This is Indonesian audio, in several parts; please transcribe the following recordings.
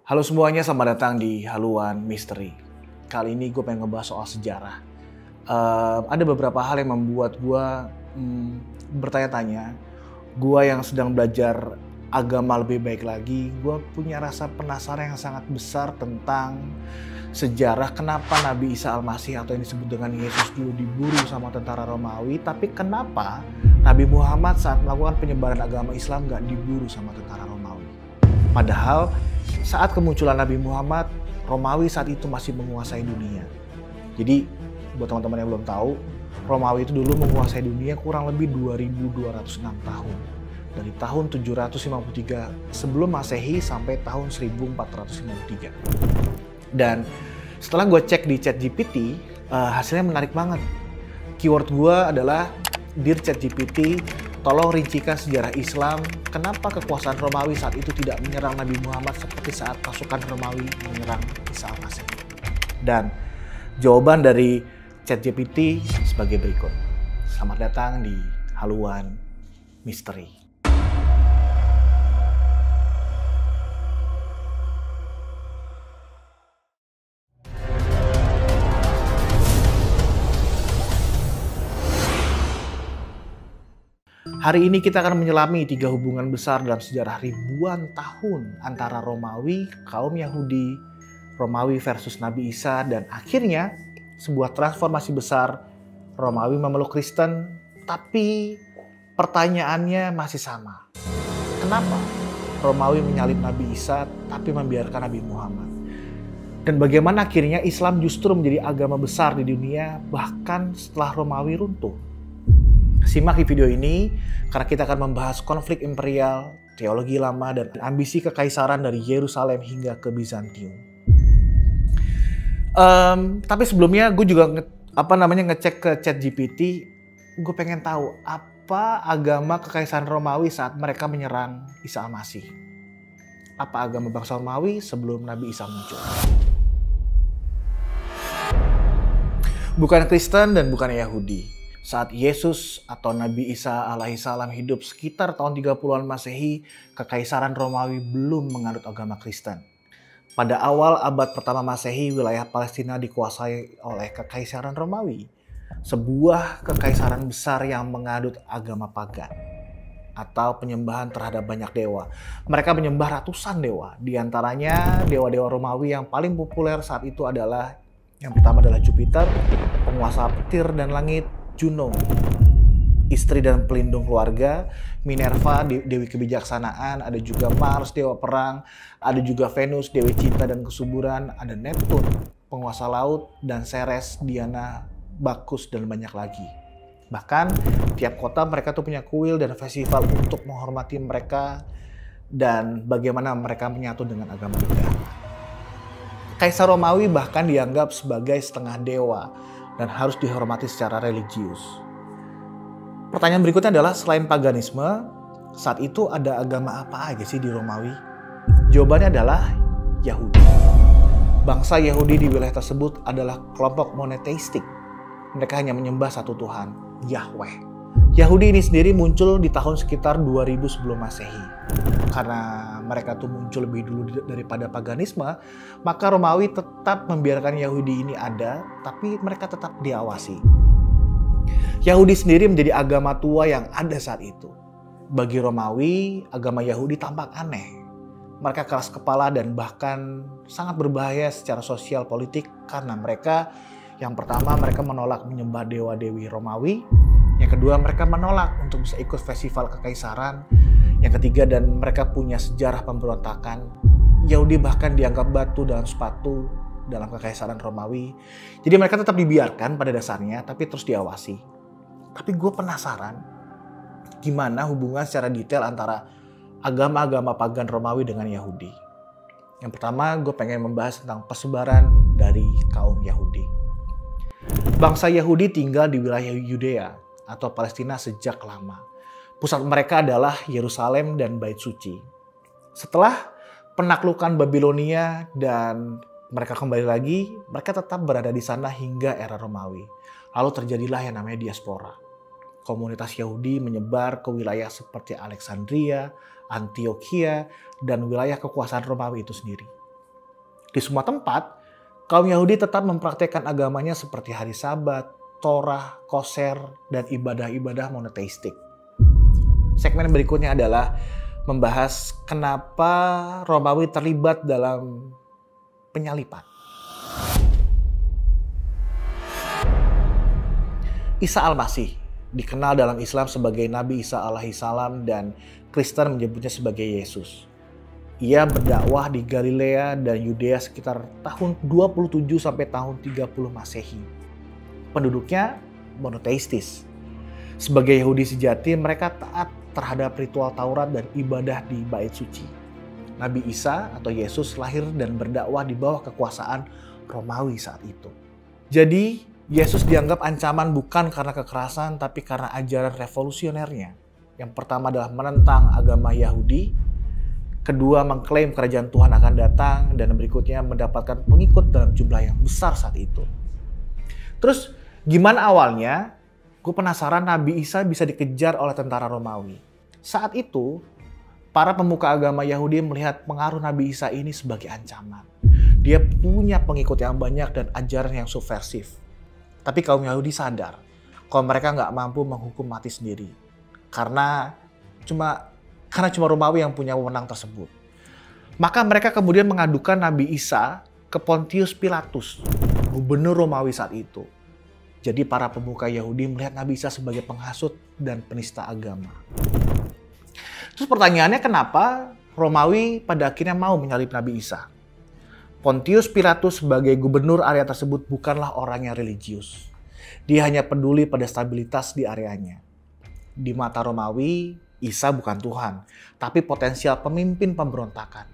Halo semuanya, selamat datang di Haluan Misteri. Kali ini gue pengen ngebahas soal sejarah. Ada beberapa hal yang membuat gue bertanya-tanya. Gue yang sedang belajar agama lebih baik lagi, gue punya rasa penasaran yang sangat besar tentang sejarah kenapa Nabi Isa Al-Masih atau yang disebut dengan Yesus dulu diburu sama tentara Romawi, tapi kenapa Nabi Muhammad saat melakukan penyebaran agama Islam gak diburu sama tentara Romawi. Padahal saat kemunculan Nabi Muhammad, Romawi saat itu masih menguasai dunia. Jadi buat teman-teman yang belum tahu, Romawi itu dulu menguasai dunia kurang lebih 2206 tahun. Dari tahun 753 sebelum Masehi sampai tahun 1453. Dan setelah gue cek di ChatGPT, hasilnya menarik banget. Keyword gue adalah, "Dear ChatGPT, tolong rincikan sejarah Islam, kenapa kekuasaan Romawi saat itu tidak menyerang Nabi Muhammad seperti saat pasukan Romawi menyerang Isa Al-Masih." Dan jawaban dari ChatGPT sebagai berikut. Selamat datang di Haluan Misteri. Hari ini kita akan menyelami 3 hubungan besar dalam sejarah ribuan tahun antara Romawi, kaum Yahudi, Romawi versus Nabi Isa, dan akhirnya sebuah transformasi besar. Romawi memeluk Kristen, tapi pertanyaannya masih sama. Kenapa Romawi menyalib Nabi Isa tapi membiarkan Nabi Muhammad? Dan bagaimana akhirnya Islam justru menjadi agama besar di dunia bahkan setelah Romawi runtuh? Simak di video ini karena kita akan membahas konflik imperial, teologi lama, dan ambisi kekaisaran dari Yerusalem hingga ke Bizantium. Tapi sebelumnya gue juga ngecek ke ChatGPT. Gue pengen tahu apa agama kekaisaran Romawi saat mereka menyerang Isa Al-Masih. Apa agama bangsa Romawi sebelum Nabi Isa muncul? Bukan Kristen dan bukan Yahudi. Saat Yesus atau Nabi Isa alaihissalam hidup sekitar tahun 30-an Masehi, kekaisaran Romawi belum menganut agama Kristen. Pada awal abad pertama Masehi, wilayah Palestina dikuasai oleh kekaisaran Romawi, sebuah kekaisaran besar yang menganut agama pagan atau penyembahan terhadap banyak dewa. Mereka menyembah ratusan dewa, di antaranya dewa-dewa Romawi yang paling populer saat itu adalah, yang pertama adalah Jupiter, penguasa petir dan langit; Juno, istri dan pelindung keluarga; Minerva, dewi kebijaksanaan; ada juga Mars, dewa perang; ada juga Venus, dewi cinta dan kesuburan; ada Neptune, penguasa laut; dan Ceres, Diana, Bacchus, dan banyak lagi. Bahkan tiap kota mereka tuh punya kuil dan festival untuk menghormati mereka dan bagaimana mereka menyatu dengan agama mereka. Kaisar Romawi bahkan dianggap sebagai setengah dewa dan harus dihormati secara religius. Pertanyaan berikutnya adalah, selain paganisme, saat itu ada agama apa aja sih di Romawi? Jawabannya adalah Yahudi. Bangsa Yahudi di wilayah tersebut adalah kelompok monoteistik. Mereka hanya menyembah satu Tuhan, Yahweh. Yahudi ini sendiri muncul di tahun sekitar 2000 sebelum Masehi. Karena mereka tuh muncul lebih dulu daripada paganisme, maka Romawi tetap membiarkan Yahudi ini ada, tapi mereka tetap diawasi. Yahudi sendiri menjadi agama tua yang ada saat itu. Bagi Romawi, agama Yahudi tampak aneh. Mereka keras kepala dan bahkan sangat berbahaya secara sosial politik karena mereka, yang pertama, mereka menolak menyembah dewa-dewi Romawi. Yang kedua, mereka menolak untuk bisa ikut festival kekaisaran. Yang ketiga, dan mereka punya sejarah pemberontakan. Yahudi bahkan dianggap batu dalam sepatu dalam kekaisaran Romawi. Jadi mereka tetap dibiarkan pada dasarnya, tapi terus diawasi. Tapi gue penasaran, gimana hubungan secara detail antara agama-agama pagan Romawi dengan Yahudi. Yang pertama, gue pengen membahas tentang persebaran dari kaum Yahudi. Bangsa Yahudi tinggal di wilayah Yudea atau Palestina sejak lama. Pusat mereka adalah Yerusalem dan Bait Suci. Setelah penaklukan Babilonia dan mereka kembali lagi, mereka tetap berada di sana hingga era Romawi. Lalu terjadilah yang namanya diaspora. Komunitas Yahudi menyebar ke wilayah seperti Alexandria, Antioquia, dan wilayah kekuasaan Romawi itu sendiri. Di semua tempat, kaum Yahudi tetap mempraktikkan agamanya seperti hari Sabat, Torah, Koser, dan ibadah-ibadah monoteistik. Segmen berikutnya adalah membahas kenapa Romawi terlibat dalam penyalipan. Isa Al-Masih dikenal dalam Islam sebagai Nabi Isa alaihissalam dan Kristen menyebutnya sebagai Yesus. Ia berdakwah di Galilea dan Yudea sekitar tahun 27 sampai tahun 30 Masehi. Penduduknya monoteistis. Sebagai Yahudi sejati, mereka taat terhadap ritual Taurat dan ibadah di Bait Suci. Nabi Isa atau Yesus lahir dan berdakwah di bawah kekuasaan Romawi saat itu. Jadi, Yesus dianggap ancaman bukan karena kekerasan, tapi karena ajaran revolusionernya. Yang pertama adalah menentang agama Yahudi, kedua mengklaim kerajaan Tuhan akan datang, dan berikutnya mendapatkan pengikut dalam jumlah yang besar saat itu. Terus gimana awalnya? Gue penasaran Nabi Isa bisa dikejar oleh tentara Romawi. Saat itu, para pemuka agama Yahudi melihat pengaruh Nabi Isa ini sebagai ancaman. Dia punya pengikut yang banyak dan ajaran yang subversif. Tapi kaum Yahudi sadar kalau mereka nggak mampu menghukum mati sendiri. Karena cuma Romawi yang punya wewenang tersebut. Maka mereka kemudian mengadukan Nabi Isa ke Pontius Pilatus, gubernur Romawi saat itu. Jadi para pemuka Yahudi melihat Nabi Isa sebagai penghasut dan penista agama. Terus pertanyaannya, kenapa Romawi pada akhirnya mau menyalib Nabi Isa? Pontius Pilatus sebagai gubernur area tersebut bukanlah orang yang religius. Dia hanya peduli pada stabilitas di areanya. Di mata Romawi, Isa bukan Tuhan, tapi potensial pemimpin pemberontakan.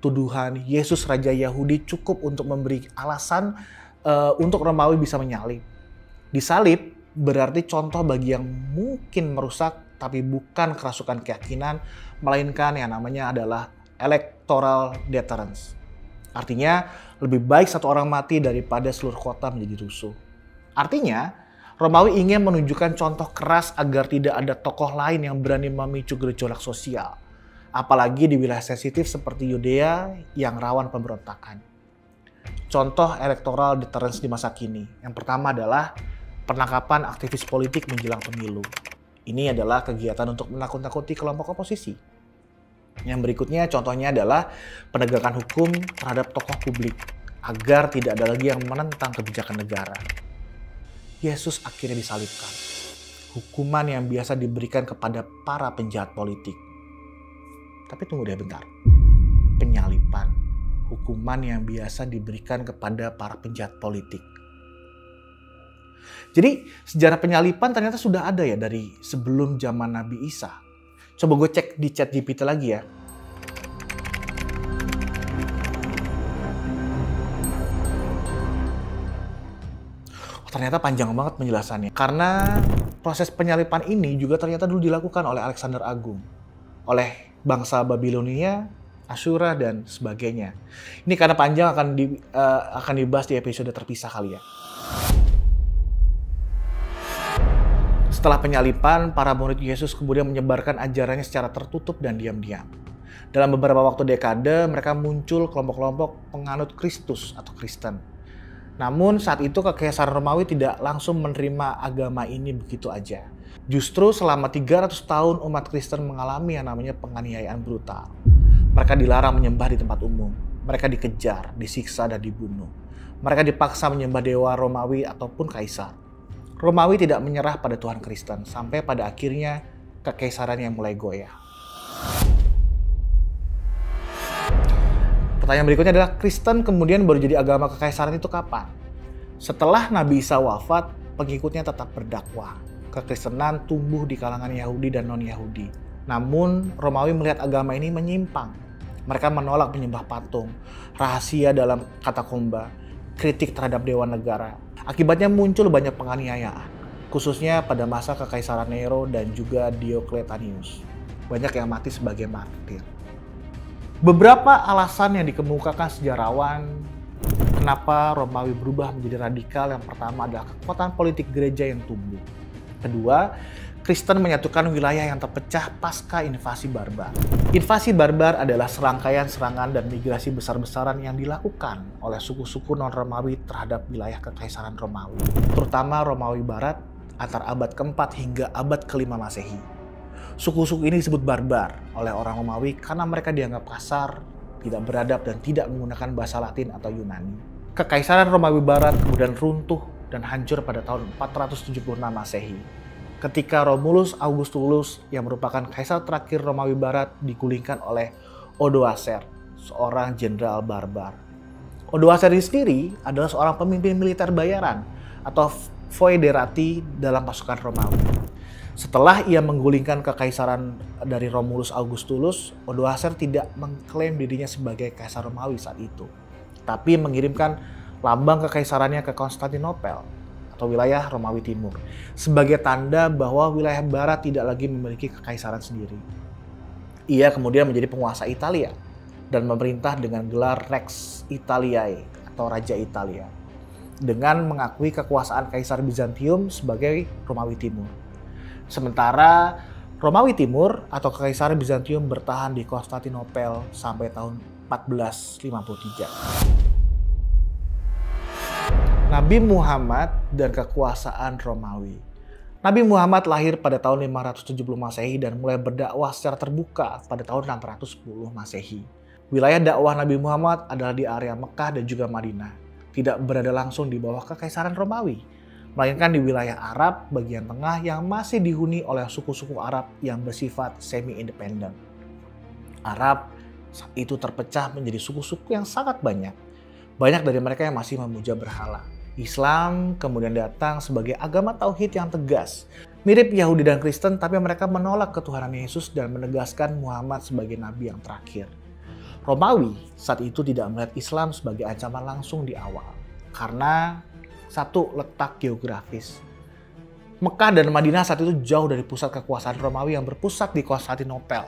Tuduhan Yesus Raja Yahudi cukup untuk memberi alasan untuk Romawi bisa menyalib. Disalib berarti contoh bagi yang mungkin merusak, tapi bukan kerasukan keyakinan, melainkan yang namanya adalah electoral deterrence. Artinya, lebih baik satu orang mati daripada seluruh kota menjadi rusuh. Artinya, Romawi ingin menunjukkan contoh keras agar tidak ada tokoh lain yang berani memicu gejolak sosial. Apalagi di wilayah sensitif seperti Yudea yang rawan pemberontakan. Contoh electoral deterrence di masa kini. Yang pertama adalah penangkapan aktivis politik menjelang pemilu. Ini adalah kegiatan untuk menakut-nakuti kelompok oposisi. Yang berikutnya contohnya adalah penegakan hukum terhadap tokoh publik agar tidak ada lagi yang menentang kebijakan negara. Yesus akhirnya disalibkan. Hukuman yang biasa diberikan kepada para penjahat politik. Tapi tunggu deh bentar. Penyalipan. Hukuman yang biasa diberikan kepada para penjahat politik. Jadi sejarah penyalipan ternyata sudah ada ya dari sebelum zaman Nabi Isa. Coba gue cek di ChatGPT lagi ya. Ternyata panjang banget penjelasannya. Karena proses penyalipan ini juga ternyata dulu dilakukan oleh Alexander Agung. Oleh bangsa Babilonia, Asyura, dan sebagainya. Ini karena panjang akan dibahas di episode terpisah kali ya. Setelah penyalipan, para murid Yesus kemudian menyebarkan ajarannya secara tertutup dan diam-diam. Dalam beberapa waktu dekade, mereka muncul kelompok-kelompok penganut Kristus atau Kristen. Namun saat itu Kekaisaran Romawi tidak langsung menerima agama ini begitu aja. Justru selama 300 tahun umat Kristen mengalami yang namanya penganiayaan brutal. Mereka dilarang menyembah di tempat umum. Mereka dikejar, disiksa, dan dibunuh. Mereka dipaksa menyembah dewa Romawi ataupun kaisar. Romawi tidak menyerah pada Tuhan Kristen sampai pada akhirnya kekaisaran yang mulai goyah. Pertanyaan berikutnya adalah, Kristen kemudian baru jadi agama kekaisaran itu kapan? Setelah Nabi Isa wafat, pengikutnya tetap berdakwah. Kekristenan tumbuh di kalangan Yahudi dan non-Yahudi. Namun, Romawi melihat agama ini menyimpang. Mereka menolak menyembah patung, rahasia dalam katakomba, kritik terhadap dewa negara. Akibatnya muncul banyak penganiayaan, khususnya pada masa Kekaisaran Nero dan juga Diocletianus. Banyak yang mati sebagai martir. Beberapa alasan yang dikemukakan sejarawan kenapa Romawi berubah menjadi radikal. Yang pertama adalah kekuatan politik gereja yang tumbuh. Kedua, Kristen menyatukan wilayah yang terpecah pasca invasi barbar. Invasi barbar adalah serangkaian serangan dan migrasi besar-besaran yang dilakukan oleh suku-suku non-Romawi terhadap wilayah Kekaisaran Romawi, terutama Romawi Barat antara abad ke-4 hingga abad ke-5 Masehi. Suku-suku ini disebut barbar oleh orang Romawi karena mereka dianggap kasar, tidak beradab, dan tidak menggunakan bahasa Latin atau Yunani. Kekaisaran Romawi Barat kemudian runtuh dan hancur pada tahun 476 Masehi. Ketika Romulus Augustulus yang merupakan kaisar terakhir Romawi Barat digulingkan oleh Odoacer, seorang jenderal barbar. Odoacer sendiri adalah seorang pemimpin militer bayaran atau foederati dalam pasukan Romawi. Setelah ia menggulingkan kekaisaran dari Romulus Augustulus, Odoacer tidak mengklaim dirinya sebagai kaisar Romawi saat itu, tapi mengirimkan lambang kekaisarannya ke Konstantinopel atau wilayah Romawi Timur, sebagai tanda bahwa wilayah Barat tidak lagi memiliki kekaisaran sendiri. Ia kemudian menjadi penguasa Italia dan memerintah dengan gelar Rex Italiae atau Raja Italia, dengan mengakui kekuasaan Kaisar Bizantium sebagai Romawi Timur. Sementara Romawi Timur atau Kekaisaran Bizantium bertahan di Konstantinopel sampai tahun 1453. Nabi Muhammad dan kekuasaan Romawi. Nabi Muhammad lahir pada tahun 570 Masehi dan mulai berdakwah secara terbuka pada tahun 610 Masehi. Wilayah dakwah Nabi Muhammad adalah di area Mekah dan juga Madinah, tidak berada langsung di bawah Kekaisaran Romawi, melainkan di wilayah Arab bagian tengah yang masih dihuni oleh suku-suku Arab yang bersifat semi-independen. Arab saat itu terpecah menjadi suku-suku yang sangat banyak. Banyak dari mereka yang masih memuja berhala. Islam kemudian datang sebagai agama tauhid yang tegas. Mirip Yahudi dan Kristen, tapi mereka menolak ketuhanan Yesus dan menegaskan Muhammad sebagai nabi yang terakhir. Romawi saat itu tidak melihat Islam sebagai ancaman langsung di awal, karena satu, letak geografis. Mekah dan Madinah saat itu jauh dari pusat kekuasaan Romawi yang berpusat di Konstantinopel,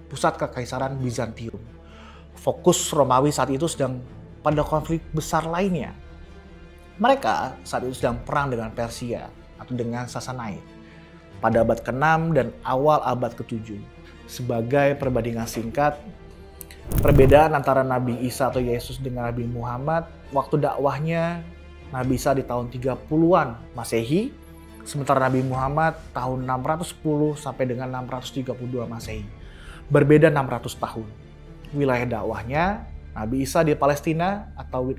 pusat Kekaisaran Bizantium. Fokus Romawi saat itu sedang pada konflik besar lainnya. Mereka saat itu sedang perang dengan Persia atau dengan Sassanid pada abad ke-6 dan awal abad ke-7. Sebagai perbandingan singkat, perbedaan antara Nabi Isa atau Yesus dengan Nabi Muhammad, waktu dakwahnya Nabi Isa di tahun 30-an Masehi, sementara Nabi Muhammad tahun 610 sampai dengan 632 Masehi. Berbeda 600 tahun. Wilayah dakwahnya Nabi Isa di Palestina atau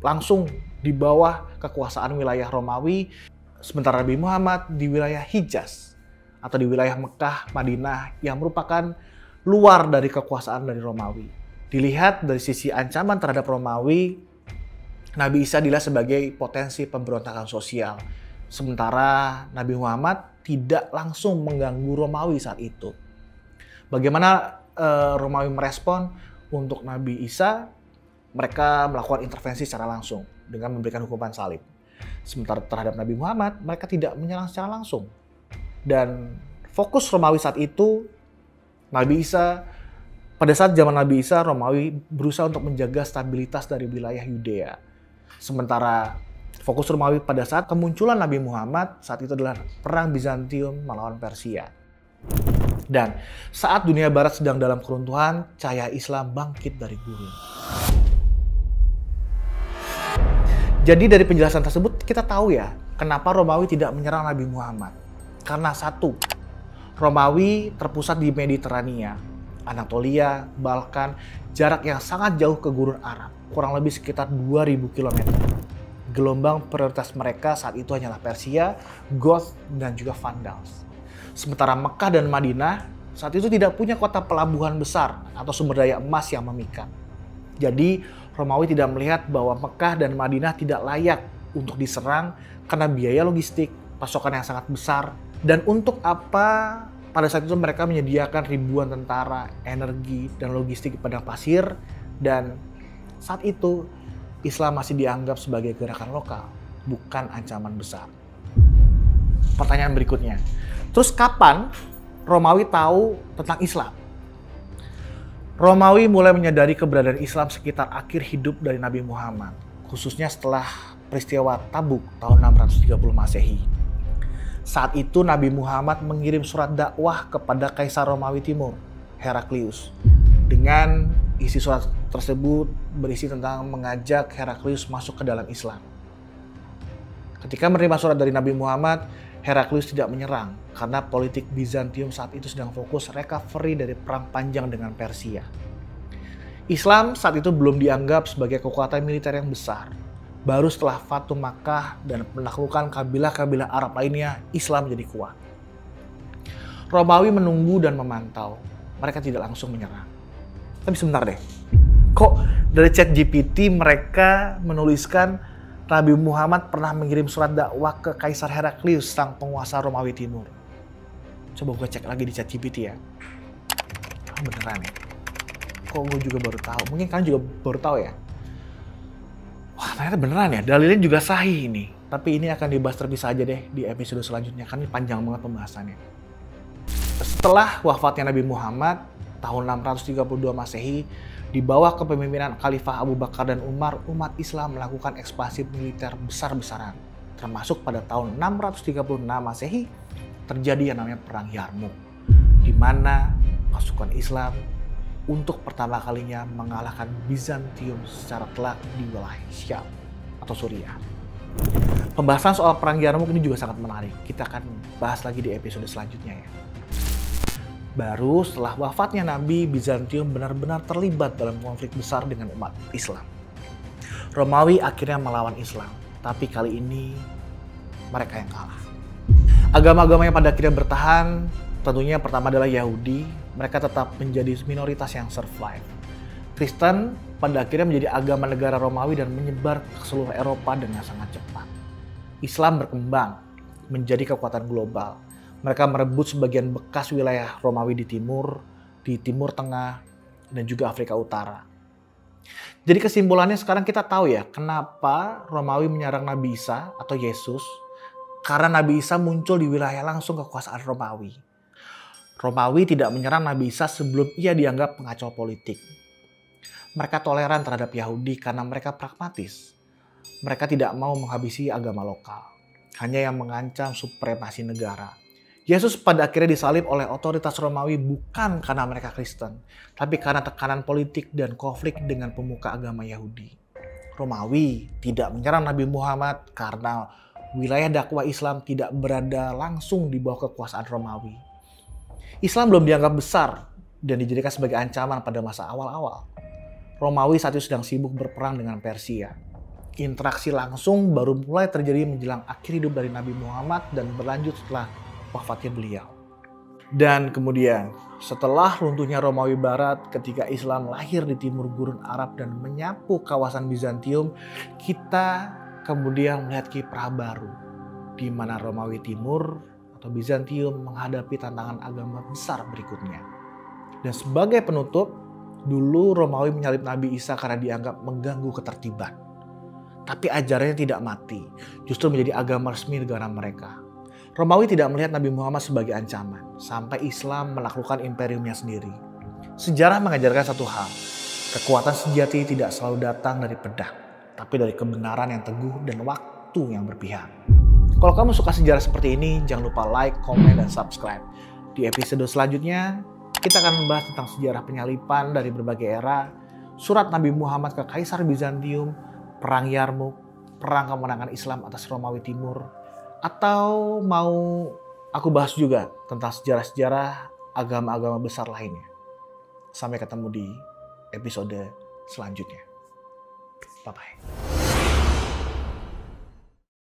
langsung di bawah kekuasaan wilayah Romawi, sementara Nabi Muhammad di wilayah Hijaz atau di wilayah Mekah, Madinah yang merupakan luar dari kekuasaan dari Romawi. Dilihat dari sisi ancaman terhadap Romawi, Nabi Isa dilihat sebagai potensi pemberontakan sosial, sementara Nabi Muhammad tidak langsung mengganggu Romawi saat itu. Bagaimana Romawi merespon untuk Nabi Isa? Mereka melakukan intervensi secara langsung dengan memberikan hukuman salib. Sementara terhadap Nabi Muhammad, mereka tidak menyerang secara langsung. Dan fokus Romawi saat itu, pada saat zaman Nabi Isa, Romawi berusaha untuk menjaga stabilitas dari wilayah Yudea. Sementara fokus Romawi pada saat kemunculan Nabi Muhammad, saat itu adalah perang Bizantium melawan Persia. Dan saat dunia barat sedang dalam keruntuhan, cahaya Islam bangkit dari gurun. Jadi dari penjelasan tersebut kita tahu ya, kenapa Romawi tidak menyerang Nabi Muhammad. Karena satu, Romawi terpusat di Mediterania, Anatolia, Balkan, jarak yang sangat jauh ke gurun Arab, kurang lebih sekitar 2000 km. Gelombang prioritas mereka saat itu hanyalah Persia, Goth, dan juga Vandals. Sementara Mekah dan Madinah saat itu tidak punya kota pelabuhan besar atau sumber daya emas yang memikat. Jadi Romawi tidak melihat bahwa Mekah dan Madinah tidak layak untuk diserang karena biaya logistik, pasokan yang sangat besar, dan untuk apa pada saat itu mereka menyediakan ribuan tentara, energi, dan logistik di padang pasir, dan saat itu Islam masih dianggap sebagai gerakan lokal, bukan ancaman besar. Pertanyaan berikutnya, terus kapan Romawi tahu tentang Islam? Romawi mulai menyadari keberadaan Islam sekitar akhir hidup dari Nabi Muhammad, khususnya setelah peristiwa Tabuk tahun 630 Masehi. Saat itu Nabi Muhammad mengirim surat dakwah kepada Kaisar Romawi Timur, Heraklius. Dengan isi surat tersebut berisi tentang mengajak Heraklius masuk ke dalam Islam. Ketika menerima surat dari Nabi Muhammad, Heraklius tidak menyerang karena politik Bizantium saat itu sedang fokus recovery dari perang panjang dengan Persia. Islam saat itu belum dianggap sebagai kekuatan militer yang besar. Baru setelah Fatu Makkah dan penaklukan kabilah-kabilah Arab lainnya, Islam jadi kuat. Romawi menunggu dan memantau. Mereka tidak langsung menyerang. Tapi sebentar deh, kok dari ChatGPT mereka menuliskan Nabi Muhammad pernah mengirim surat dakwah ke Kaisar Heraklius, sang penguasa Romawi Timur. Coba gue cek lagi di ChatGPT ya. Beneran ya? Kok gue juga baru tahu? Mungkin kalian juga baru tahu ya? Wah, ternyata beneran ya. Dalilnya juga sahih ini. Tapi ini akan dibahas terpisah aja deh di episode selanjutnya. Kan ini panjang banget pembahasannya. Setelah wafatnya Nabi Muhammad, tahun 632 Masehi, di bawah kepemimpinan Khalifah Abu Bakar dan Umar, umat Islam melakukan ekspansi militer besar-besaran. Termasuk pada tahun 636 Masehi, terjadi yang namanya Perang Yarmouk, di mana pasukan Islam untuk pertama kalinya mengalahkan Bizantium secara telak di wilayah Syam atau Suriah. Pembahasan soal Perang Yarmouk ini juga sangat menarik. Kita akan bahas lagi di episode selanjutnya ya. Baru setelah wafatnya Nabi, Bizantium benar-benar terlibat dalam konflik besar dengan umat Islam. Romawi akhirnya melawan Islam, tapi kali ini mereka yang kalah. Agama-agama yang pada akhirnya bertahan, tentunya pertama adalah Yahudi. Mereka tetap menjadi minoritas yang survive. Kristen pada akhirnya menjadi agama negara Romawi dan menyebar ke seluruh Eropa dengan sangat cepat. Islam berkembang menjadi kekuatan global. Mereka merebut sebagian bekas wilayah Romawi di Timur Tengah, dan juga Afrika Utara. Jadi kesimpulannya sekarang kita tahu ya, kenapa Romawi menyerang Nabi Isa atau Yesus. Karena Nabi Isa muncul di wilayah langsung kekuasaan Romawi. Romawi tidak menyerang Nabi Isa sebelum ia dianggap pengacau politik. Mereka toleran terhadap Yahudi karena mereka pragmatis. Mereka tidak mau menghabisi agama lokal, hanya yang mengancam supremasi negara. Yesus pada akhirnya disalib oleh otoritas Romawi bukan karena mereka Kristen, tapi karena tekanan politik dan konflik dengan pemuka agama Yahudi. Romawi tidak menyerang Nabi Muhammad karena wilayah dakwah Islam tidak berada langsung di bawah kekuasaan Romawi. Islam belum dianggap besar dan dijadikan sebagai ancaman pada masa awal-awal. Romawi saat itu sedang sibuk berperang dengan Persia. Interaksi langsung baru mulai terjadi menjelang akhir hidup dari Nabi Muhammad dan berlanjut setelah wafatnya beliau. Dan kemudian setelah runtuhnya Romawi Barat, ketika Islam lahir di timur gurun Arab dan menyapu kawasan Bizantium, kita kemudian melihat kiprah baru di mana Romawi Timur atau Bizantium menghadapi tantangan agama besar berikutnya. Dan sebagai penutup, dulu Romawi menyalib Nabi Isa karena dianggap mengganggu ketertiban. Tapi ajarannya tidak mati, justru menjadi agama resmi negara mereka. Romawi tidak melihat Nabi Muhammad sebagai ancaman, sampai Islam menaklukkan imperiumnya sendiri. Sejarah mengajarkan satu hal, kekuatan sejati tidak selalu datang dari pedang, tapi dari kebenaran yang teguh dan waktu yang berpihak. Kalau kamu suka sejarah seperti ini, jangan lupa like, komen, dan subscribe. Di episode selanjutnya, kita akan membahas tentang sejarah penyalipan dari berbagai era, surat Nabi Muhammad ke Kaisar Bizantium, Perang Yarmouk, perang kemenangan Islam atas Romawi Timur, atau mau aku bahas juga tentang sejarah-sejarah agama-agama besar lainnya. Sampai ketemu di episode selanjutnya. Bye-bye.